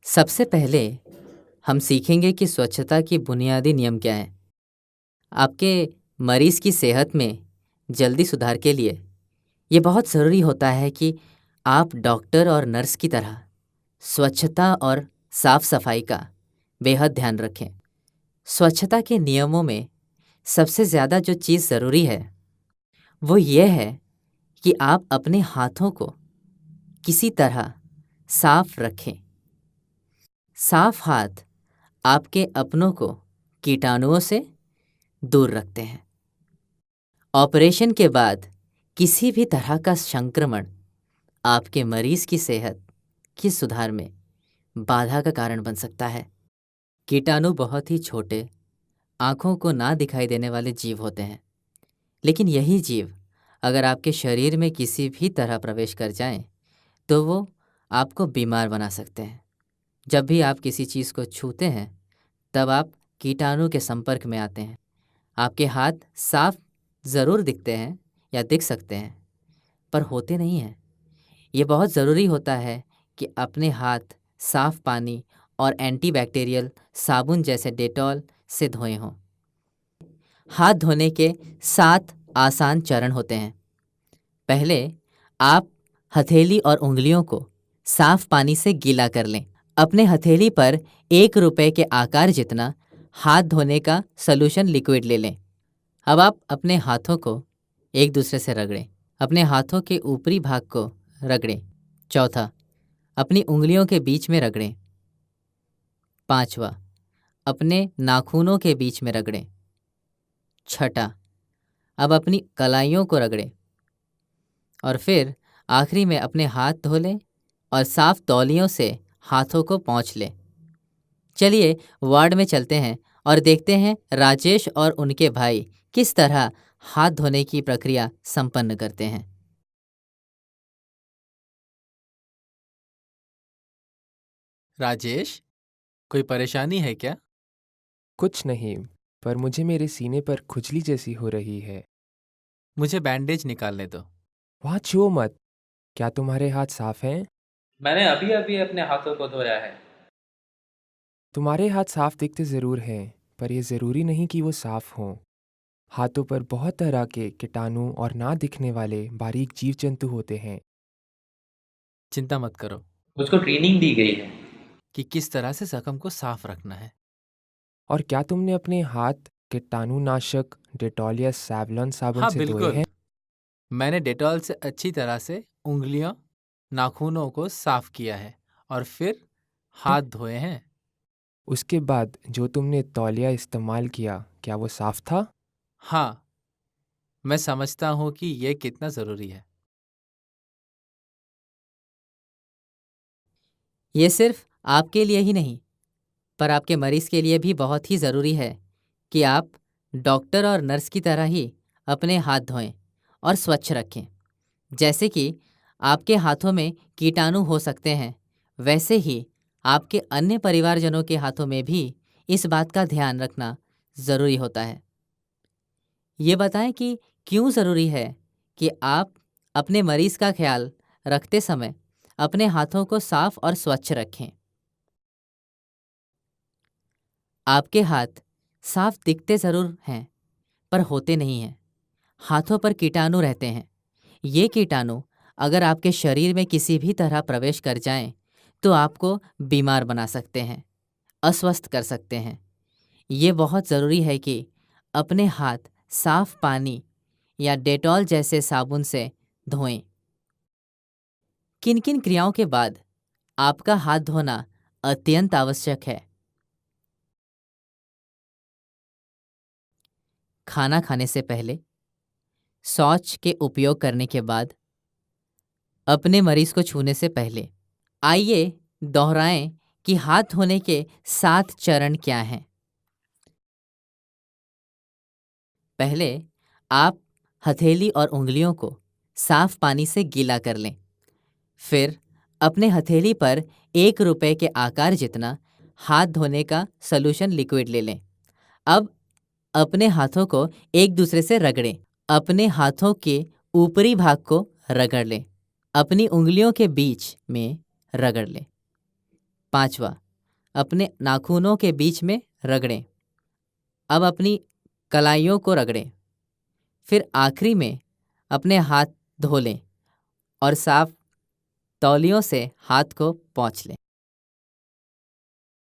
सबसे पहले हम सीखेंगे कि स्वच्छता की बुनियादी नियम क्या हैं। आपके मरीज़ की सेहत में जल्दी सुधार के लिए ये बहुत ज़रूरी होता है कि आप डॉक्टर और नर्स की तरह स्वच्छता और साफ सफाई का बेहद ध्यान रखें। स्वच्छता के नियमों में सबसे ज़्यादा जो चीज़ ज़रूरी है वो ये है कि आप अपने हाथों को किसी तरह साफ रखें। साफ हाथ आपके अपनों को कीटाणुओं से दूर रखते हैं। ऑपरेशन के बाद किसी भी तरह का संक्रमण आपके मरीज की सेहत की सुधार में बाधा का कारण बन सकता है। कीटाणु बहुत ही छोटे, आंखों को ना दिखाई देने वाले जीव होते हैं, लेकिन यही जीव अगर आपके शरीर में किसी भी तरह प्रवेश कर जाएं, तो वो आपको बीमार बना सकते हैं। जब भी आप किसी चीज़ को छूते हैं, तब आप कीटाणु के संपर्क में आते हैं। आपके हाथ साफ ज़रूर दिखते हैं या दिख सकते हैं, पर होते नहीं हैं। ये बहुत ज़रूरी होता है कि अपने हाथ साफ पानी और एंटीबैक्टीरियल साबुन जैसे डेटॉल से धोए हों। हाथ धोने के 7 आसान चरण होते हैं। पहले आप हथेली और उंगलियों को साफ पानी से गीला कर लें। अपने हथेली पर 1 रुपए के आकार जितना हाथ धोने का सॉल्यूशन लिक्विड ले लें। अब आप अपने हाथों को एक दूसरे से रगड़ें। अपने हाथों के ऊपरी भाग को रगड़ें। चौथा, अपनी उंगलियों के बीच में रगड़ें। पांचवा, अपने नाखूनों के बीच में रगड़ें। छठा, अब अपनी कलाइयों को रगड़ें। और फिर आखिरी में अपने हाथ धो लें और साफ तौलियों से हाथों को पोंछ लें। चलिए वार्ड में चलते हैं और देखते हैं राजेश और उनके भाई किस तरह हाथ धोने की प्रक्रिया संपन्न करते हैं। राजेश, कोई परेशानी है क्या? कुछ नहीं, पर मुझे मेरे सीने पर खुजली जैसी हो रही है। मुझे बैंडेज निकालने दो। वहाँ छुओ मत। क्या तुम्हारे हाथ साफ हैं? मैंने अभी अभी अपने हाथों को धोया है। तुम्हारे हाथ साफ दिखते ज़रूर हैं, पर यह ज़रूरी नहीं कि वो साफ हों। हाथों पर बहुत तरह के कीटाणु और ना दिखने वाले बारीक जीव जंतु होते हैं। चिंता मत करो मुझको ट्रेनिंग दी गई है। कि किस तरह से जख्म को साफ रखना है। और क्या तुमने अपने हाथ कीटाणुनाशक डेटॉल या सैवलॉन साबुन हाँ से धोए बिल्कुल, हैं? मैंने डेटॉल से अच्छी तरह से उंगलियों, नाखूनों को साफ किया है और फिर हाथ धोए हैं। उसके बाद जो तुमने तौलिया इस्तेमाल किया, क्या वो साफ था? हाँ, मैं समझता हूँ कि ये कितना ज़रूरी है। ये सिर्फ आपके लिए ही नहीं, पर आपके मरीज के लिए भी बहुत ही ज़रूरी है कि आप डॉक्टर और नर्स की तरह ही अपने हाथ धोएं और स्वच्छ रखें। जैसे कि आपके हाथों में कीटाणु हो सकते हैं, वैसे ही आपके अन्य परिवारजनों के हाथों में भी इस बात का ध्यान रखना ज़रूरी होता है। ये बताएं कि क्यों ज़रूरी है कि आप अपने मरीज़ का ख्याल रखते समय अपने हाथों को साफ और स्वच्छ रखें। आपके हाथ साफ दिखते ज़रूर हैं, पर होते नहीं हैं। हाथों पर कीटाणु रहते हैं। ये कीटाणु अगर आपके शरीर में किसी भी तरह प्रवेश कर जाएं, तो आपको बीमार बना सकते हैं, अस्वस्थ कर सकते हैं। ये बहुत ज़रूरी है कि अपने हाथ साफ पानी या डेटॉल जैसे साबुन से धोएं। किन किन क्रियाओं के बाद आपका हाथ धोना अत्यंत आवश्यक है? खाना खाने से पहले, शौच के उपयोग करने के बाद, अपने मरीज को छूने से पहले। आइए दोहराएं कि हाथ धोने के 7 चरण क्या हैं। पहले आप हथेली और उंगलियों को साफ पानी से गीला कर लें। फिर अपने हथेली पर 1 रुपए के आकार जितना हाथ धोने का सॉल्यूशन लिक्विड ले लें। अब अपने हाथों को एक दूसरे से रगड़ें। अपने हाथों के ऊपरी भाग को रगड़ लें। अपनी उंगलियों के बीच में रगड़ लें। 5वां, अपने नाखूनों के बीच में रगड़ें। अब अपनी कलाइयों को रगड़ें। फिर आखिरी में अपने हाथ धो लें और साफ तौलियों से हाथ को पोंछ लें।